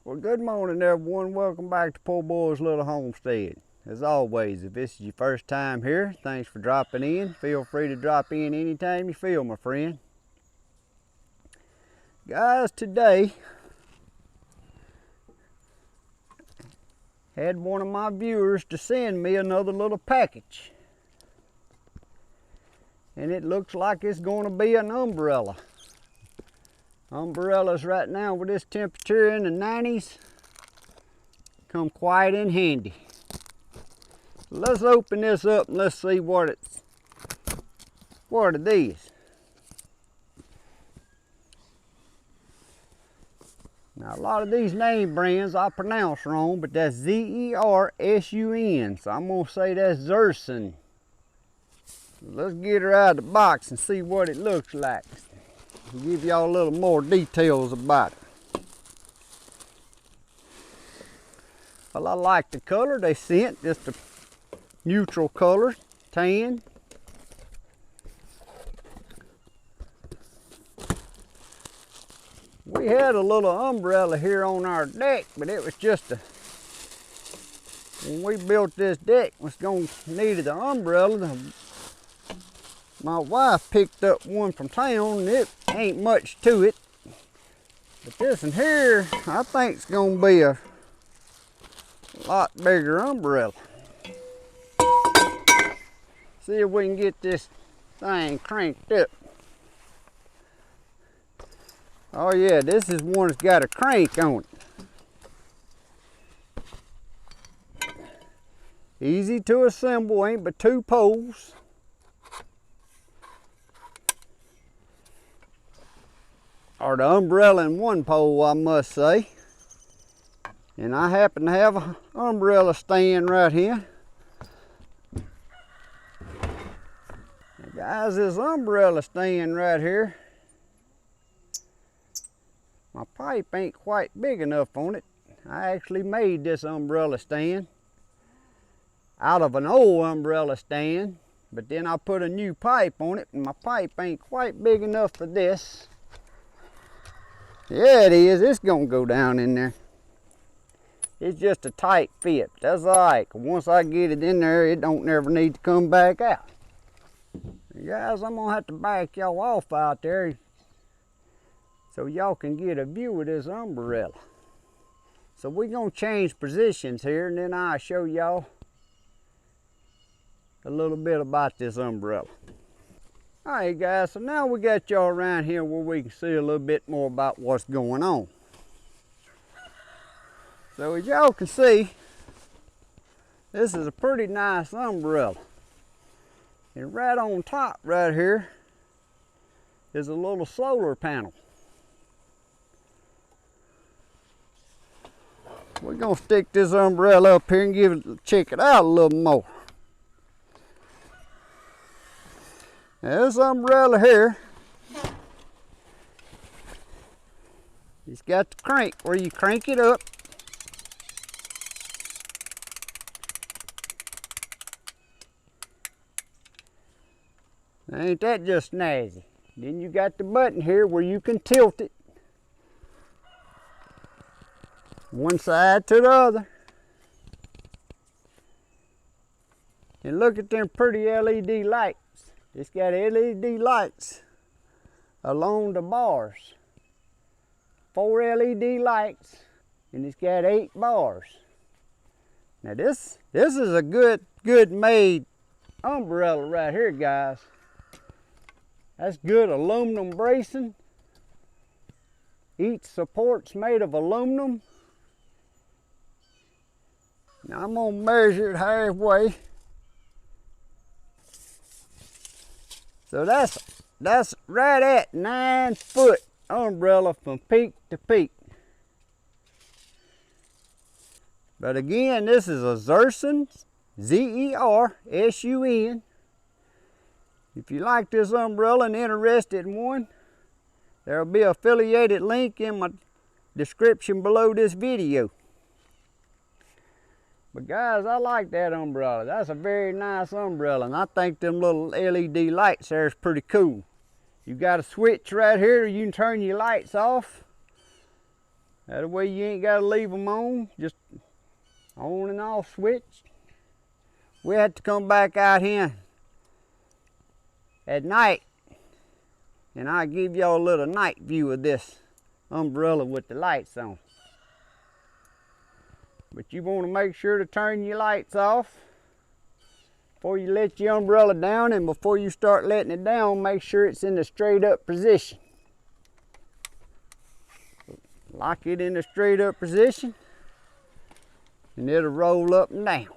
Well, good morning everyone. Welcome back to Poorboys Little Homestead. As always, if this is your first time here, thanks for dropping in. Feel free to drop in anytime you feel, my friend. Guys, today had one of my viewers to send me another little package. And it looks like it's going to be an umbrella. Umbrellas right now with this temperature in the 90s come quite in handy. So let's open this up and let's see what it is. Now a lot of these name brands I pronounce wrong, but that's ZERSUN, so I'm going to say that's ZERSUN. Let's get her out of the box and see what it looks like. I'll give y'all a little more details about it. Well, I like the color they sent, just a neutral color, tan. We had a little umbrella here on our deck, but it was just when we built this deck, was going to need the umbrella. My wife picked up one from town, and it ain't much to it. But this one here, I think it's going to be a lot bigger umbrella. See if we can get this thing cranked up. Oh yeah, this is one that's got a crank on it. Easy to assemble, ain't but 2 poles. Or the umbrella in 1 pole, I must say. And I happen to have an umbrella stand right here. Now guys, this umbrella stand right here, my pipe ain't quite big enough on it. I actually made this umbrella stand out of an old umbrella stand, but then I put a new pipe on it, and my pipe ain't quite big enough for this. Yeah, it is. It's gonna go down in there. It's just a tight fit. That's all right. Once I get it in there, it don't never need to come back out. Guys, I'm gonna have to back y'all off out there so y'all can get a view of this umbrella. So we're gonna change positions here, and then I'll show y'all a little bit about this umbrella. All right guys, so now we got y'all around here where we can see a little bit more about what's going on. So as y'all can see, this is a pretty nice umbrella. And right on top right here is a little solar panel. We're gonna stick this umbrella up here and check it out a little more. Now this umbrella here, it's got the crank where you crank it up. Ain't that just snazzy? Then you got the button here where you can tilt it one side to the other. And look at them pretty LED lights. It's got LED lights along the bars. 4 LED lights, and it's got 8 bars. Now this is a good made umbrella right here, guys. That's good aluminum bracing. Each support's made of aluminum. Now I'm gonna measure it halfway. So that's right at 9-foot umbrella from peak to peak. But again, this is a ZERSUN, ZERSUN. If you like this umbrella and interested in one, there will be an affiliated link in my description below this video. But guys, I like that umbrella. That's a very nice umbrella, and I think them little LED lights there is pretty cool. You got a switch right here, you can turn your lights off. That way you ain't got to leave them on, just on and off switch. We had to come back out here at night, and I'll give y'all a little night view of this umbrella with the lights on. But you want to make sure to turn your lights off before you let your umbrella down, and before you start letting it down, make sure it's in the straight up position. Lock it in the straight up position and it'll roll up and down.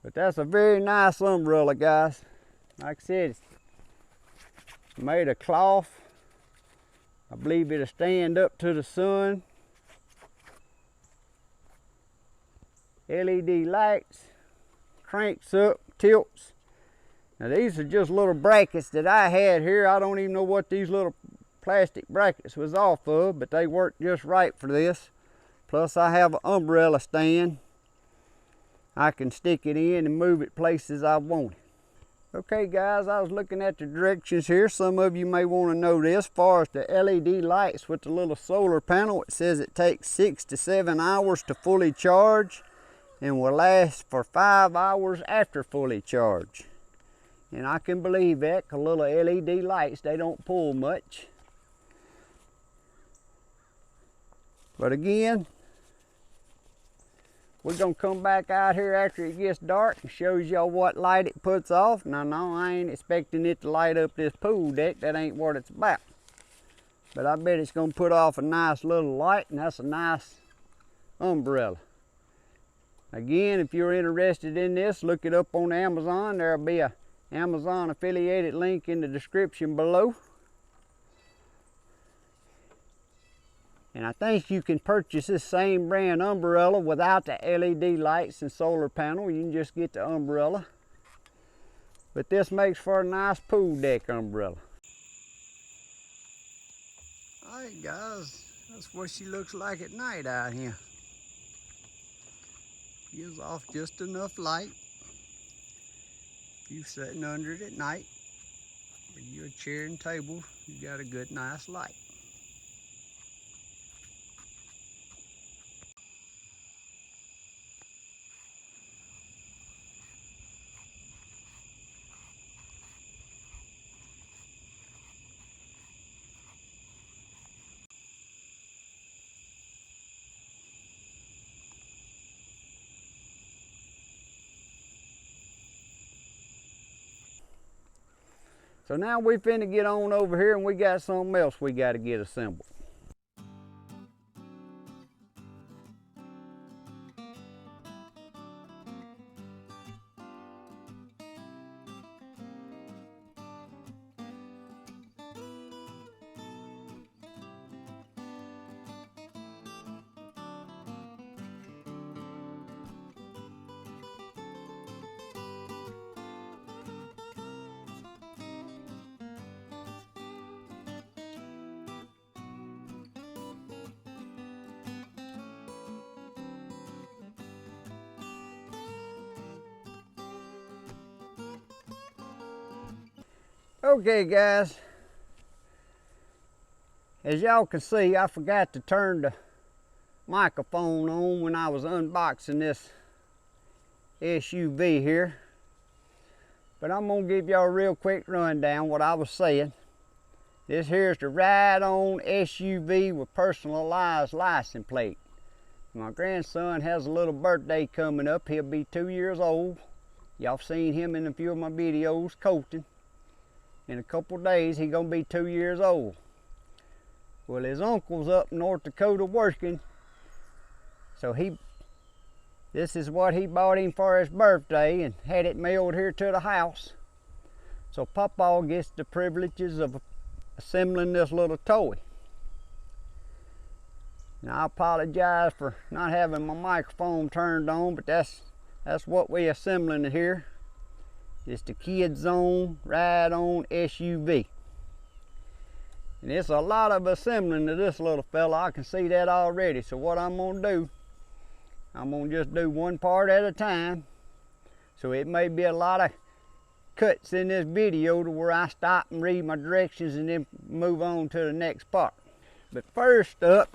But that's a very nice umbrella, guys. Like I said, it's made of cloth. I believe it'll stand up to the sun. LED lights, cranks up, tilts. Now these are just little brackets that I had here. I don't even know what these little plastic brackets was off of, but they work just right for this. Plus I have an umbrella stand. I can stick it in and move it places I want it. Okay guys, I was looking at the directions here. Some of you may want to know this. As far as the LED lights with the little solar panel, it says it takes 6 to 7 hours to fully charge and will last for 5 hours after fully charged. And I can believe that, because little LED lights, they don't pull much. But again, we're going to come back out here after it gets dark and shows y'all what light it puts off. Now, no, I ain't expecting it to light up this pool deck. That ain't what it's about. But I bet it's going to put off a nice little light, and that's a nice umbrella. Again, if you're interested in this, look it up on Amazon. There'll be a Amazon affiliated link in the description below. And I think you can purchase this same brand umbrella without the LED lights and solar panel. You can just get the umbrella. But this makes for a nice pool deck umbrella. Alright guys, that's what she looks like at night out here. Gives off just enough light. If you're sitting under it at night, with your chair and table, you got a good nice light. So now we finna get on over here and we got something else we gotta get assembled. Okay guys, as y'all can see, I forgot to turn the microphone on when I was unboxing this SUV here. But I'm gonna give y'all a real quick rundown what I was saying. This here's the ride-on SUV with personalized license plate. My grandson has a little birthday coming up. He'll be 2 years old. Y'all seen him in a few of my videos coaching. In a couple days, he's gonna be 2 years old. Well, his uncle's up in North Dakota working, so this is what he bought him for his birthday and had it mailed here to the house. So Papa gets the privileges of assembling this little toy. And I apologize for not having my microphone turned on, but that's what we assembling here. It's the KidZone ride-on SUV. And it's a lot of assembling to this little fella. I can see that already. So what I'm gonna do, I'm gonna just do one part at a time. So it may be a lot of cuts in this video to where I stop and read my directions and then move on to the next part. But first up,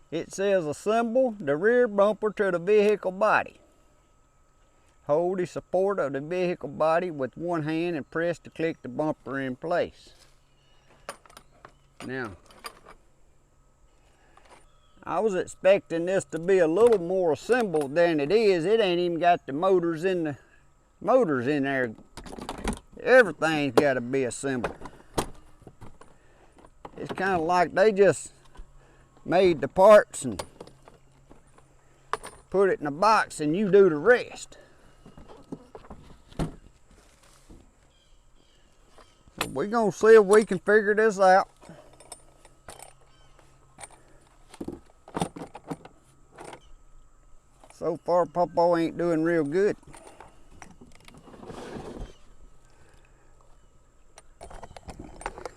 it says assemble the rear bumper to the vehicle body. Hold the support of the vehicle body with one hand and press to click the bumper in place. Now, I was expecting this to be a little more assembled than it is. It ain't even got the motors in there. Everything's got to be assembled. It's kind of like they just made the parts and put it in a box and you do the rest. So we're gonna see if we can figure this out. So far, Papa ain't doing real good.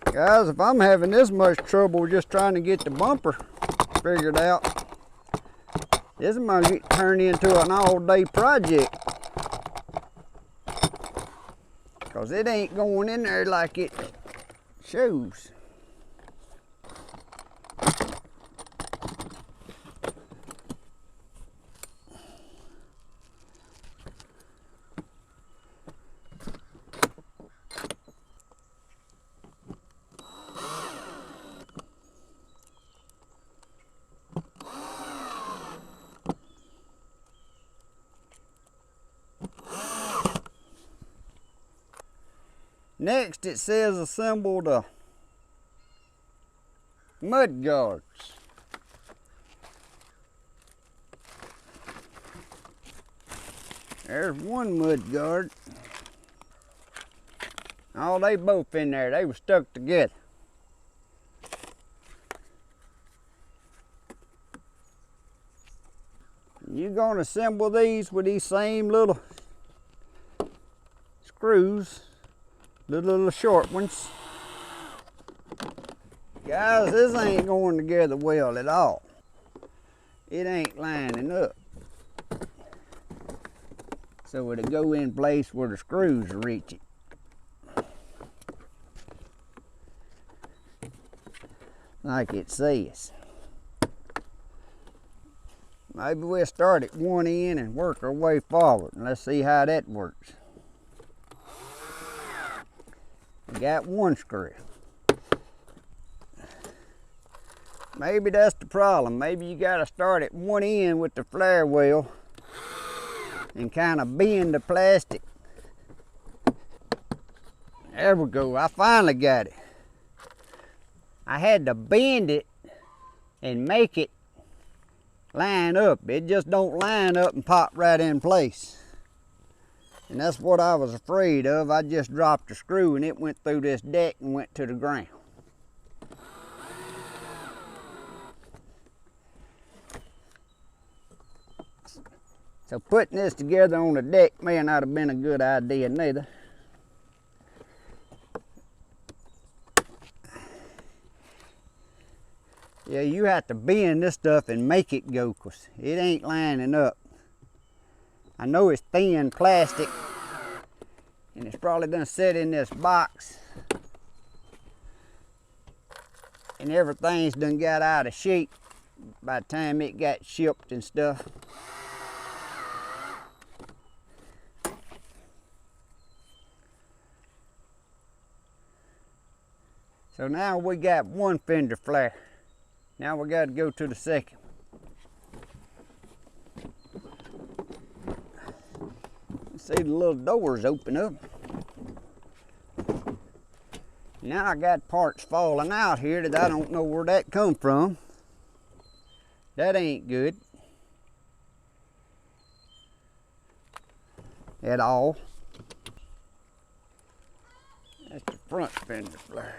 Guys, if I'm having this much trouble just trying to get the bumper figured out, this is gonna get turned into an all-day project. Because it ain't going in there like it shows. Next, it says assemble the mud guards. There's one mud guard. Oh, they both in there. They were stuck together. You're gonna assemble these with these same little screws. The little short ones. Guys, this ain't going together well at all. It ain't lining up. So it'll go in place where the screws reach it. Like it says. Maybe we'll start at one end and work our way forward. And let's see how that works. Got one screw. Maybe that's the problem. Maybe you got to start at one end with the flare wheel and kind of bend the plastic. There we go. I finally got it. I had to bend it and make it line up. It just don't line up and pop right in place. And that's what I was afraid of. I just dropped a screw and it went through this deck and went to the ground. So putting this together on the deck may not have been a good idea neither. Yeah, you have to bend this stuff and make it go, 'cause it ain't lining up. I know it's thin plastic and it's probably gonna sit in this box and everything's done got out of shape by the time it got shipped and stuff. So now we got one fender flare. Now we got to go to the second. See the little doors open up. Now I got parts falling out here that I don't know where that come from. That ain't good at all. That's the front fender flares.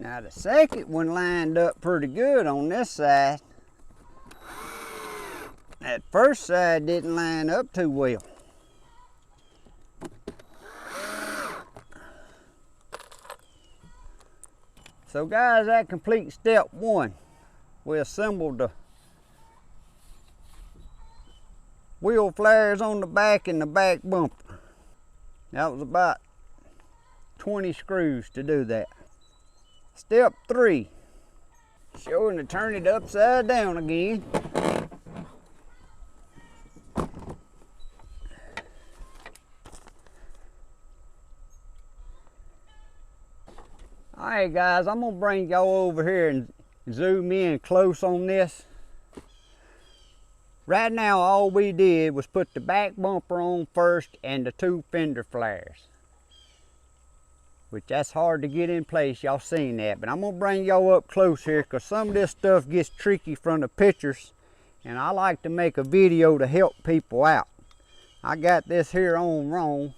Now the second one lined up pretty good on this side. That first side didn't line up too well. So guys, that completes step one. We assembled the wheel flares on the back and the back bumper. That was about 20 screws to do that. Step three, showing to turn it upside down again. Alright guys, I'm going to bring y'all over here and zoom in close on this. Right now all we did was put the back bumper on first and the two fender flares. Which that's hard to get in place, y'all seen that. But I'm going to bring y'all up close here because some of this stuff gets tricky from the pictures. And I like to make a video to help people out. I got this here on wrong.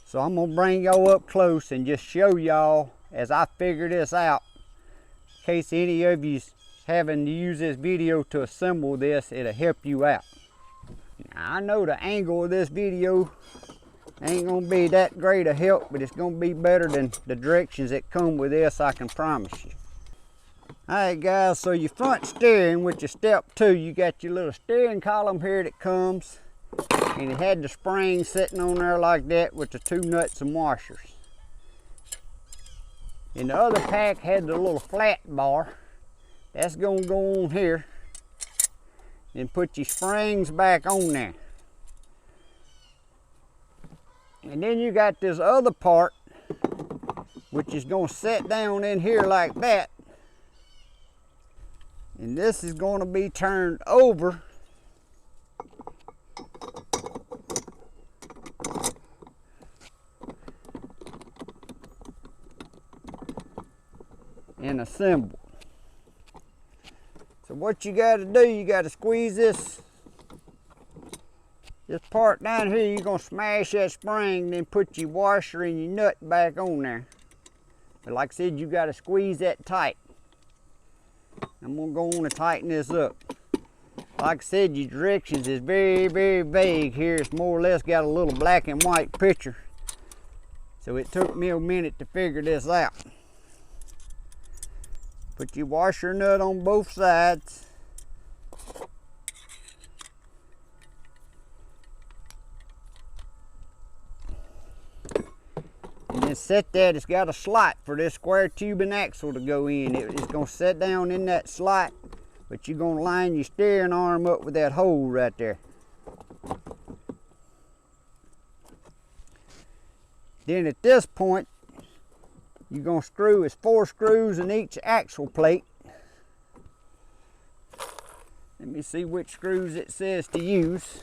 So I'm going to bring y'all up close and just show y'all as I figure this out. In case any of you's having to use this video to assemble this, it'll help you out. Now, I know the angle of this video ain't going to be that great a help, but it's going to be better than the directions that come with this, I can promise you. Alright guys, so your front steering, which is step two, you got your little steering column here that comes. And it had the spring sitting on there like that with the two nuts and washers. And the other pack had the little flat bar. That's going to go on here. And put your springs back on there. And then you got this other part, which is going to sit down in here like that. And this is going to be turned over. And assemble. So what you got to do, you got to squeeze this part down here. You're going to smash that spring, then put your washer and your nut back on there. But like I said, you got to squeeze that tight. I'm going to go on and tighten this up. Like I said, your directions is very, very vague here. It's more or less got a little black and white picture. So it took me a minute to figure this out. Put your washer nut on both sides. And then set that, it's got a slot for this square tubing axle to go in. It's going to set down in that slot, but you're going to line your steering arm up with that hole right there. Then at this point, you're going to screw, it's 4 screws in each axle plate. Let me see which screws it says to use.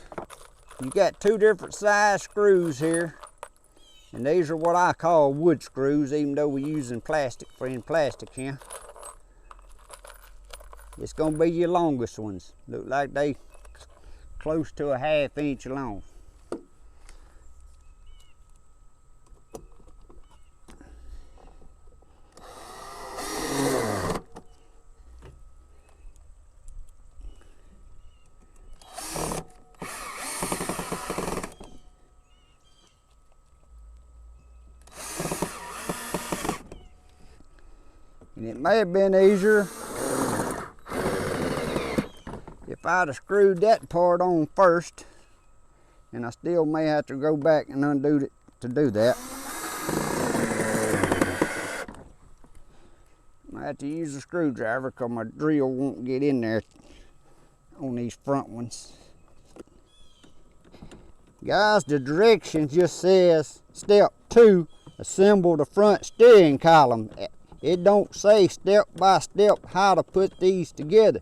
You got 2 different size screws here. And these are what I call wood screws, even though we're using plastic for in plastic here. It's going to be your longest ones. Look like they close to a 1/2 inch long. And it may have been easier if I'd have screwed that part on first, and I still may have to go back and undo it to do that. I have to use a screwdriver because my drill won't get in there on these front ones. Guys, the directions just says step 2, assemble the front steering column. It don't say step by step how to put these together.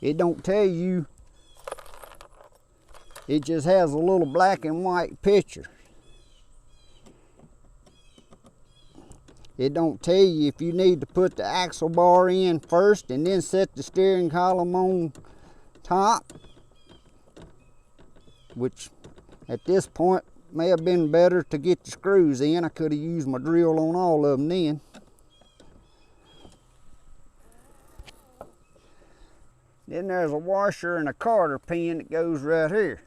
It don't tell you. It just has a little black and white picture. It don't tell you if you need to put the axle bar in first and then set the steering column on top, which at this point may have been better to get the screws in. I could have used my drill on all of them then. Then there's a washer and a carter pin that goes right here.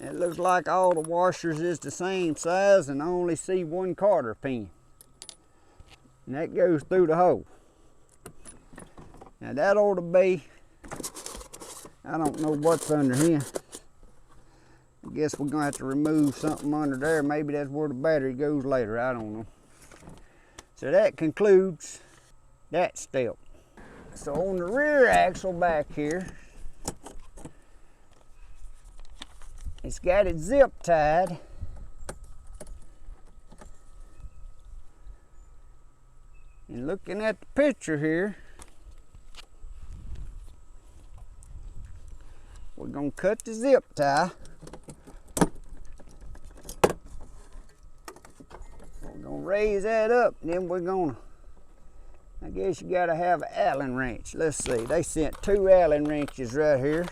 It looks like all the washers is the same size, and I only see one carter pin. And that goes through the hole. Now that ought to be, I don't know what's under here. I guess we're gonna have to remove something under there. Maybe that's where the battery goes later, I don't know. So that concludes that step. So on the rear axle back here, it's got it zip tied. And looking at the picture here, we're gonna cut the zip tie. We're gonna raise that up, and then we're gonna, I guess you gotta have an Allen wrench. Let's see, they sent 2 Allen wrenches right here.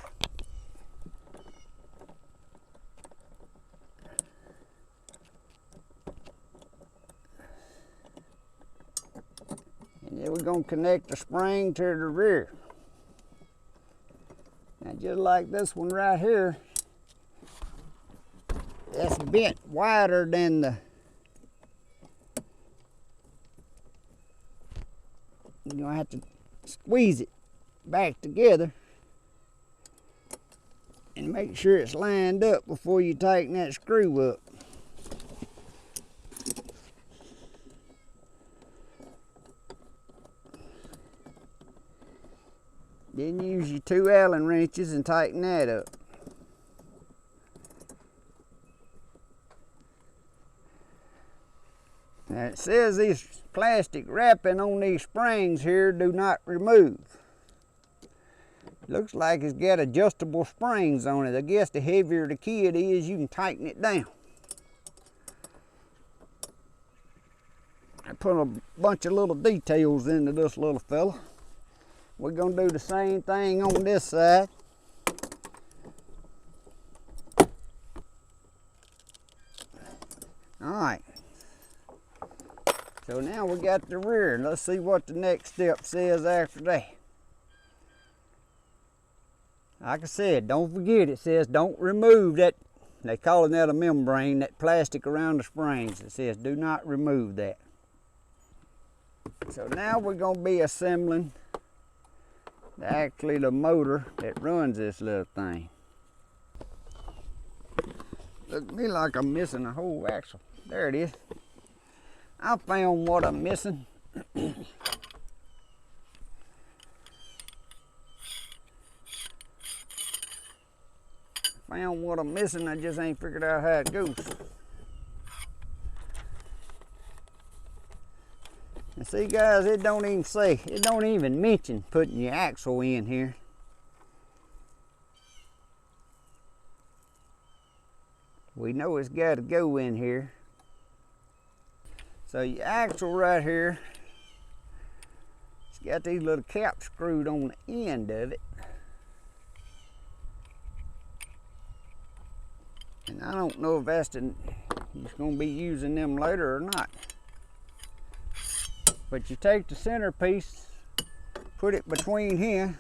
And then we're gonna connect the spring to the rear. Now just like this one right here, that's bent wider than the, you're gonna have to squeeze it back together and make sure it's lined up before you tighten that screw up. Then use your 2 Allen wrenches and tighten that up. Now it says these plastic wrapping on these springs here do not remove. Looks like it's got adjustable springs on it. I guess the heavier the kid is, you can tighten it down. I put a bunch of little details into this little fella. We're gonna do the same thing on this side. All right. So now we got the rear. Let's see what the next step says after that. Like I said, don't forget, it says don't remove that, they call that a membrane, that plastic around the springs. It says do not remove that. So now we're gonna be assembling actually the motor that runs this little thing. Looks to me like I'm missing a whole axle. There it is. I found what I'm missing. Found what I'm missing, I just ain't figured out how it goes. And see guys, it don't even mention putting your axle in here. We know it's got to go in here. So your axle right here, it's got these little caps screwed on the end of it. And I don't know if that's you're going to be using them later or not. But you take the centerpiece, put it between here,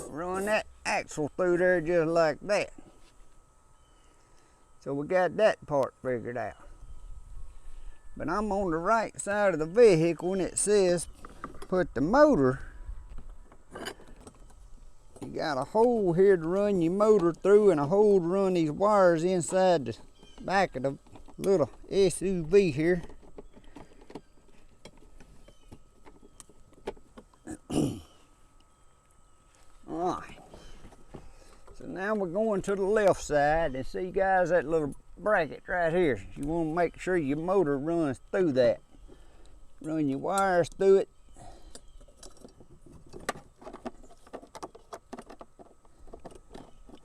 run that axle through there just like that. So we got that part figured out. But I'm on the right side of the vehicle and it says put the motor. You got a hole here to run your motor through and a hole to run these wires inside the back of the little SUV here. Alright. So now we're going to the left side and see guys that little bracket right here. You want to make sure your motor runs through that. Run your wires through it.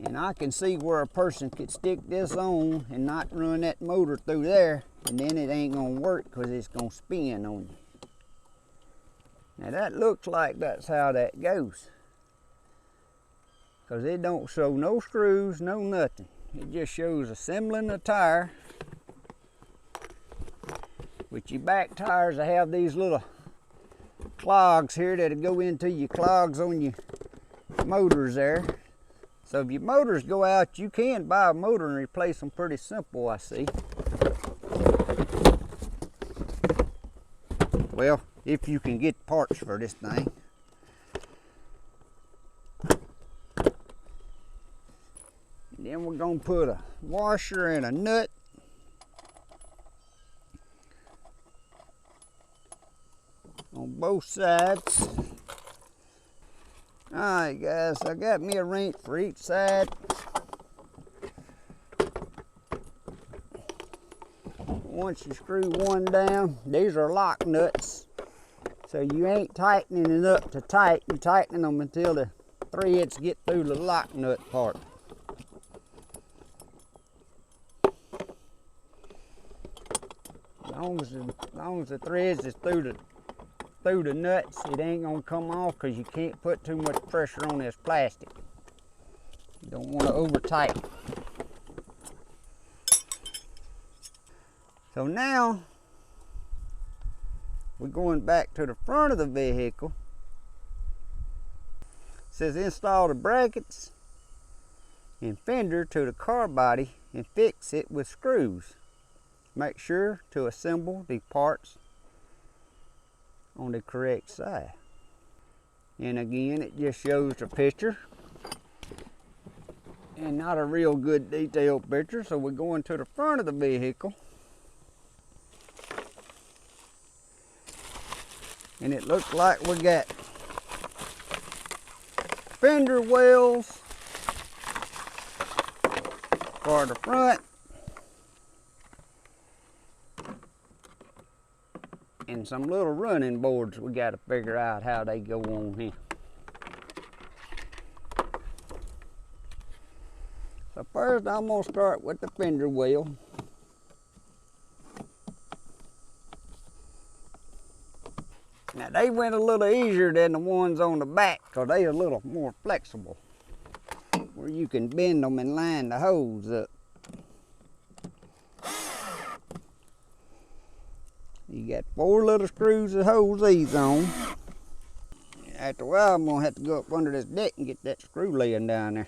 And I can see where a person could stick this on and not run that motor through there, and then it ain't gonna work because it's gonna spin on you. Now that looks like that's how that goes. Because it don't show no screws, no nothing. It just shows assembling the tire With your back tires, I have these little clogs here that go into your clogs on your motors there. So if your motors go out, you can buy a motor and replace them pretty simple, I see. Well, if you can get parts for this thing. And then we're gonna put a washer and a nut. On both sides. Alright guys, I got me a wrench for each side. Once you screw one down, these are lock nuts. So you ain't tightening it up to tight, you're tightening them until the threads get through the lock nut part. As long as the threads is through the nuts, it ain't gonna come off because you can't put too much pressure on this plastic. You don't want to over tighten. So now we're going back to the front of the vehicle. It says install the brackets and fender to the car body and fix it with screws. Make sure to assemble the parts on the correct side. And again, it just shows the picture and not a real good detailed picture. So we're going to the front of the vehicle, and it looks like we got fender wells for the front and some little running boards we got to figure out how they go on here. So first I'm going to start with the fender well. Now they went a little easier than the ones on the back because they are a little more flexible, where you can bend them and line the holes up. You got 4 little screws that hold these on. After a while, I'm gonna have to go up under this deck and get that screw laying down there.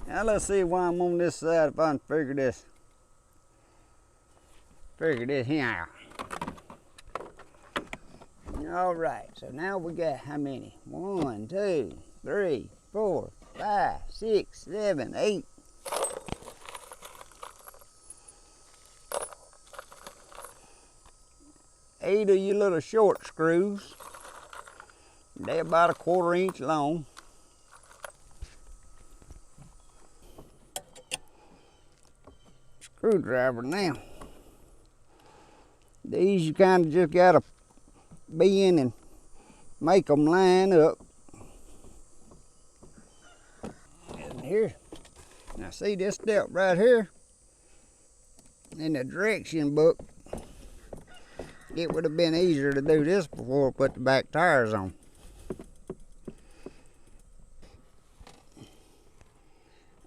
Now let's see why I'm on this side, if I can figure this here out. All right, so now we got how many? 1, 2, 3, 4, 5, 6, 7, 8. 8 of your little short screws. They're about a 1/4 inch long. Screwdriver now. These you kind of just gotta bend and make them line up. And here, now see this step right here in the direction book. It would have been easier to do this before I put the back tires on.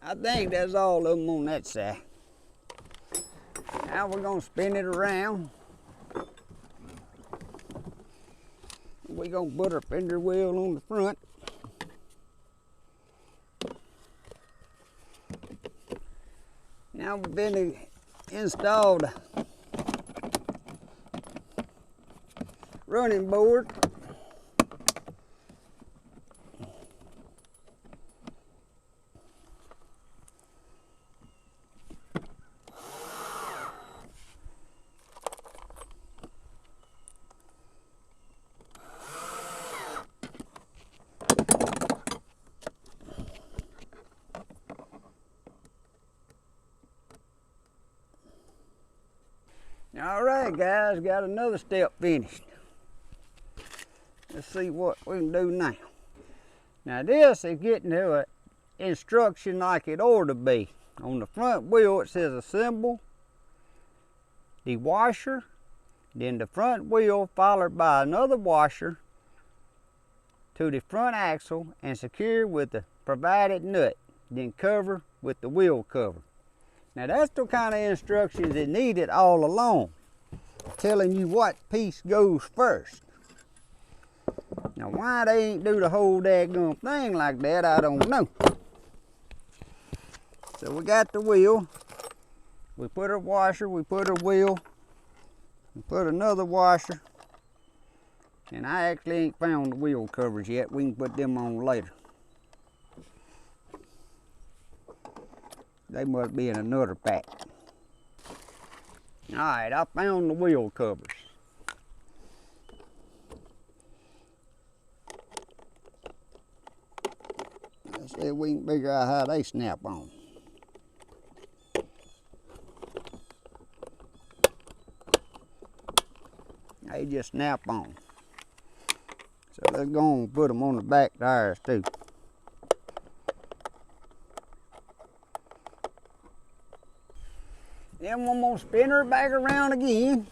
I think that's all of them on that side. Now we're going to spin it around. We're going to put our fender wheel on the front. Now we've been installed running board. All right, guys, got another step finished. Let's see what we can do now. Now this is getting to an instruction like it ought to be. On the front wheel it says assemble the washer, then the front wheel followed by another washer to the front axle and secure with the provided nut, then cover with the wheel cover. Now that's the kind of instructions that needed all along, telling you what piece goes first. Now why they ain't do the whole daggone thing like that, I don't know. So we got the wheel, we put a washer, we put a wheel, we put another washer, and I actually ain't found the wheel covers yet. We can put them on later. They must be in another pack. Alright, I found the wheel covers. Let's see if we can figure out how they snap on. They just snap on. So let's go and put them on the back tires too. Then one more spin her back around again.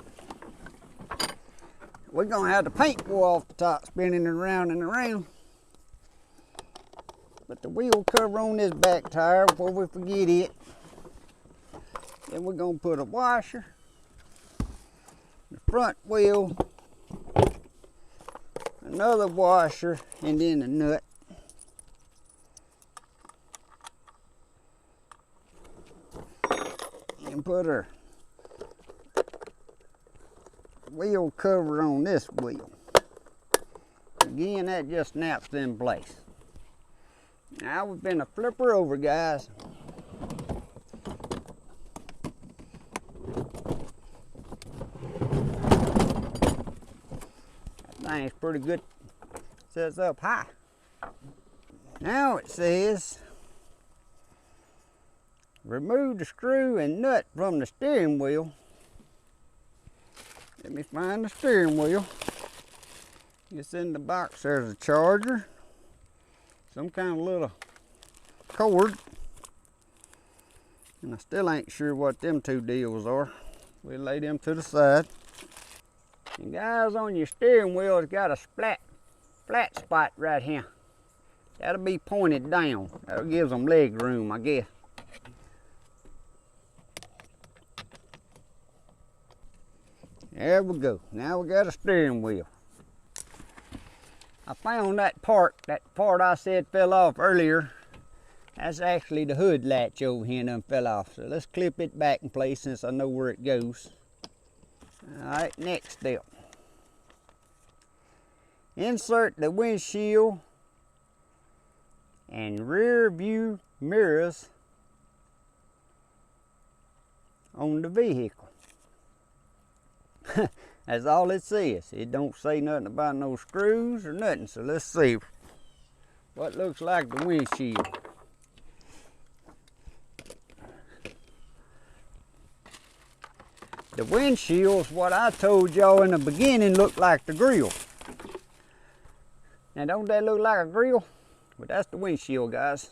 We're gonna have the paint go off the top, spinning it around and around. Put the wheel cover on this back tire before we forget it. Then we're gonna put a washer, the front wheel, another washer, and then a nut. And put our wheel cover on this wheel. Again, that just snaps in place. Now we've been a flipper over, guys. That thing's pretty good. Sets up high. Now it says, remove the screw and nut from the steering wheel. Let me find the steering wheel. It's in the box. There's a charger, some kind of little cord, and I still ain't sure what them two deals are. We'll lay them to the side. And guys, on your steering wheel, it's got a flat spot right here. That'll be pointed down. That'll give them leg room, I guess. There we go. Now we got a steering wheel. I found that part I said fell off earlier. That's actually the hood latch over here and done fell off. So let's clip it back in place since I know where it goes. Alright, next step. Insert the windshield and rear view mirrors on the vehicle. That's all it says. It don't say nothing about no screws or nothing. So let's see what looks like the windshield. The windshield's what I told y'all in the beginning looked like the grill. Now don't that look like a grill? But that's the windshield, guys.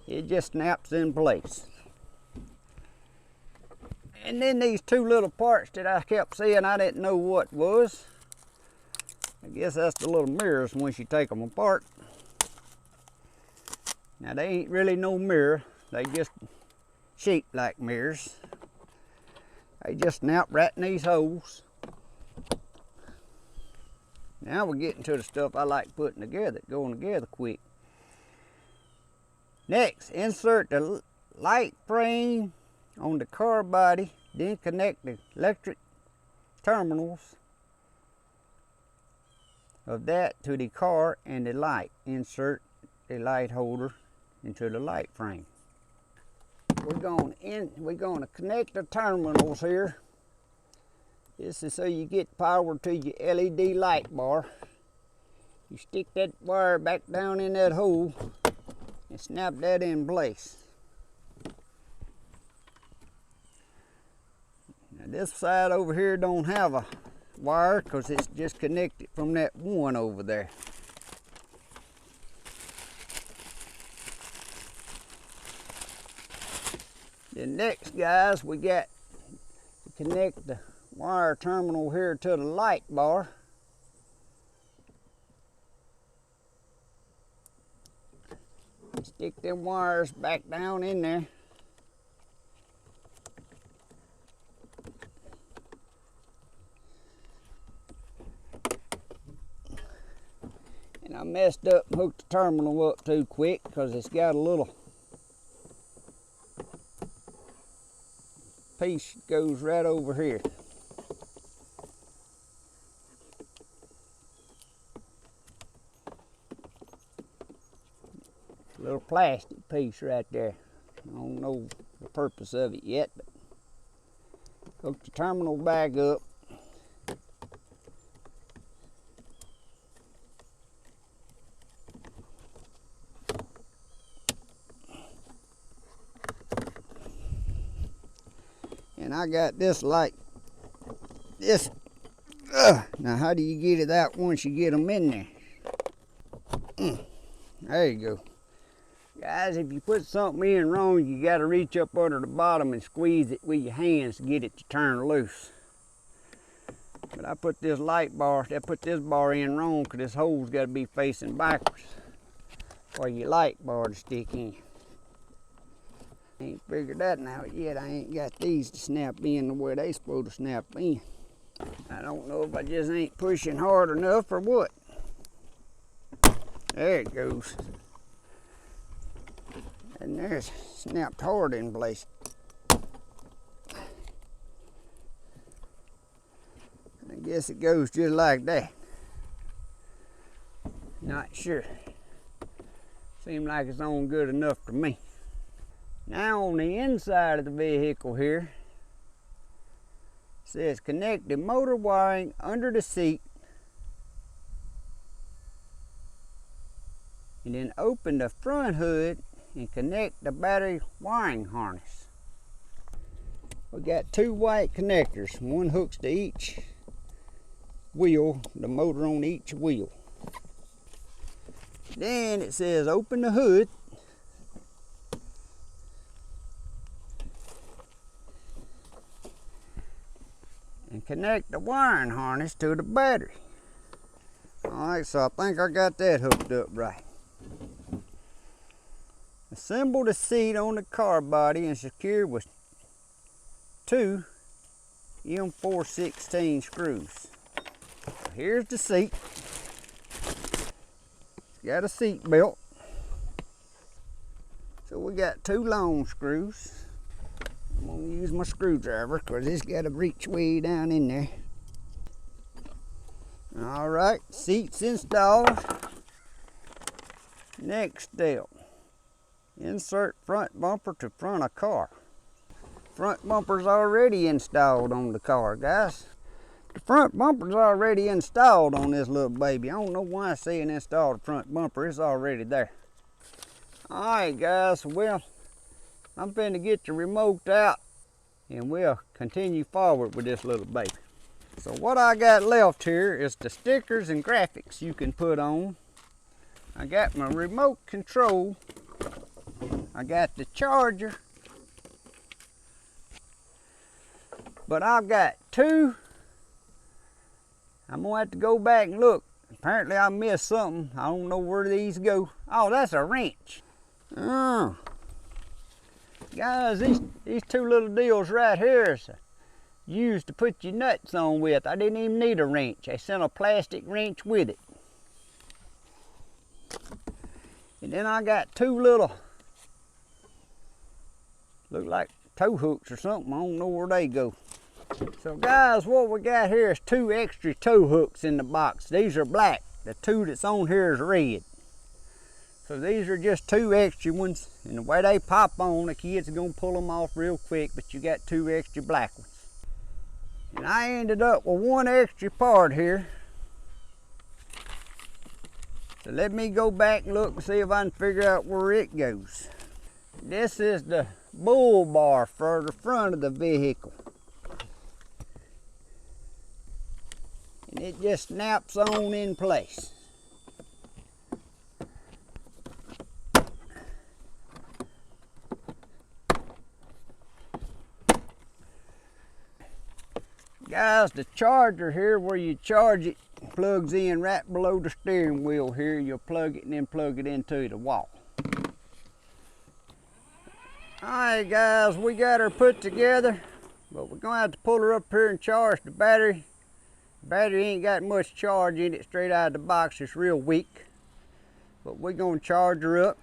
It just snaps in place. And then these two little parts that I kept saying I didn't know what was. I guess that's the little mirrors once you take them apart. Now they ain't really no mirror. They just shaped like mirrors. They just snap right in these holes. Now we're getting to the stuff I like putting together, going together quick. Next, insert the light frame on the car body, then connect the electric terminals of that to the car and the light. Insert the light holder into the light frame. We're going to connect the terminals here. This is so you get power to your LED light bar. You stick that wire back down in that hole and snap that in place. Now this side over here don't have a wire because it's just connected from that one over there. Then next, guys, we got to connect the wire terminal here to the light bar. Stick them wires back down in there. And I messed up and hooked the terminal up too quick because it's got a little piece that goes right over here. Little plastic piece right there. I don't know the purpose of it yet, but hook the terminal back up. And I got this light. Now how do you get it out once you get them in there? There you go. Guys, if you put something in wrong, you got to reach up under the bottom and squeeze it with your hands to get it to turn loose. But I put this light bar, I put this bar in wrong because this hole's got to be facing backwards for your light bar to stick in. Ain't figured that out yet. I ain't got these to snap in the way they supposed to snap in. I don't know if I just ain't pushing hard enough or what. There it goes. And there's snapped hard in place. I guess it goes just like that. Not sure. Seems like it's on good enough for me. Now on the inside of the vehicle here, it says connect the motor wiring under the seat and then open the front hood and connect the battery wiring harness. We got two white connectors. One hooks to each wheel, the motor on each wheel. Then it says open the hood and connect the wiring harness to the battery. Alright, so I think I got that hooked up right. Assemble the seat on the car body and secure with 2 M416 screws. So here's the seat. It's got a seat belt. So we got 2 long screws. I'm gonna use my screwdriver because it's got to reach way down in there. Alright, seats installed. Next step. Insert front bumper to front of car. Front bumper's already installed on the car, guys. The front bumper's already installed on this little baby. I don't know why it's saying install the front bumper. It's already there. Alright, guys. Well, I'm finna get the remote out and we'll continue forward with this little baby. So what I got left here is the stickers and graphics you can put on. I got my remote control. I got the charger, but I've got 2. I'm gonna have to go back and look. Apparently I missed something. I don't know where these go. Oh, that's a wrench. Guys, these 2 little deals right here is used to put your nuts on with. I didn't even need a wrench. They sent a plastic wrench with it. And then I got 2 little, look like tow hooks or something. I don't know where they go. So guys, what we got here is 2 extra tow hooks in the box. These are black. The 2 that's on here is red. So these are just 2 extra ones. And the way they pop on, the kids are gonna pull them off real quick, but you got 2 extra black ones. And I ended up with 1 extra part here. So let me go back and look and see if I can figure out where it goes. This is the bull bar for the front of the vehicle. And it just snaps on in place. Guys, the charger here where you charge it plugs in right below the steering wheel here. You'll plug it and then plug it into the wall. Alright guys, we got her put together, but we're gonna have to pull her up here and charge the battery. The battery ain't got much charge in it straight out of the box, it's real weak. But we're gonna charge her up.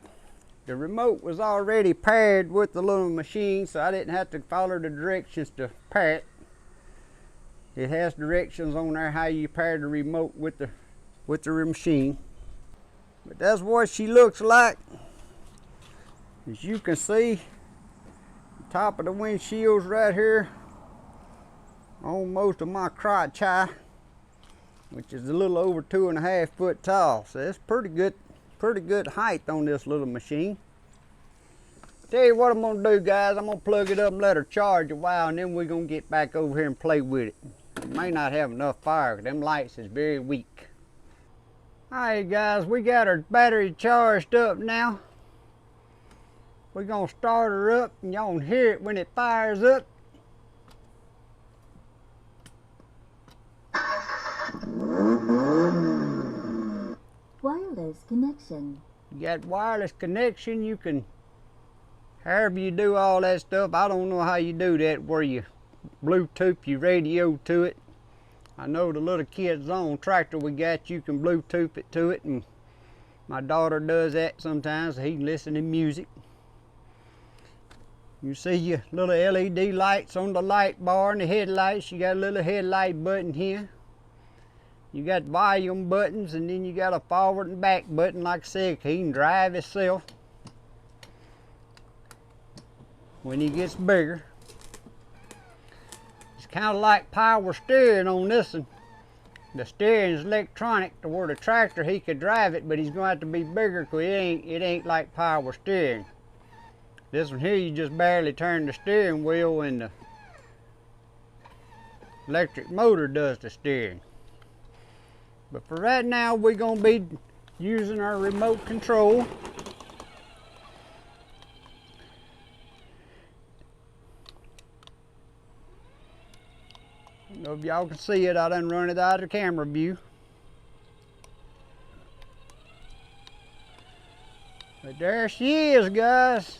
The remote was already paired with the little machine, so I didn't have to follow the directions to pair it. It has directions on there how you pair the remote with the machine. But that's what she looks like. As you can see, the top of the windshield's right here, almost to my crotch high, which is a little over 2.5 foot tall. So it's pretty good height on this little machine. Tell you what I'm gonna do, guys. I'm gonna plug it up and let her charge a while, and then we're gonna get back over here and play with it. It may not have enough fire, because them lights is very weak. Alright guys, we got our battery charged up now. We're gonna start her up, and y'all can hear it when it fires up. Wireless connection. You got wireless connection. You can, however you do all that stuff, I don't know how you do that, where you Bluetooth your radio to it. I know the little KidZone tractor we got, you can Bluetooth it to it, and my daughter does that sometimes so he can listen to music. You see your little LED lights on the light bar and the headlights. You got a little headlight button here. You got volume buttons, and then you got a forward and back button, like I said, he can drive himself when he gets bigger. It's kind of like power steering on this one. The steering is electronic, to where the tractor he could drive it, but he's going to have to be bigger because it ain't like power steering. This one here, you just barely turn the steering wheel, and the electric motor does the steering. But for right now, we're going to be using our remote control. I don't know if y'all can see it, I done run it out of the camera view. But there she is, guys.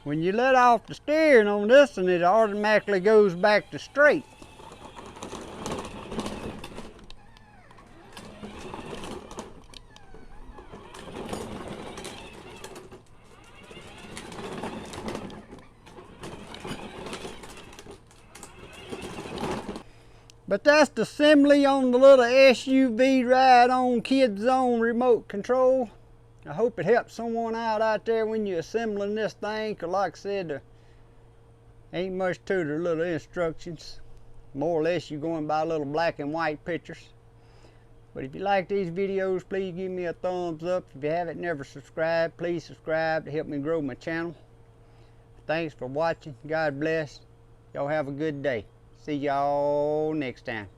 When you let off the steering on this one, it automatically goes back to straight. But that's the assembly on the little SUV ride-on KidZone remote control. I hope it helps someone out there when you're assembling this thing, because like I said, there ain't much to the little instructions. More or less you're going by little black and white pictures. But if you like these videos, please give me a thumbs up. If you haven't never subscribed, please subscribe to help me grow my channel. Thanks for watching. God bless. Y'all have a good day. See y'all next time.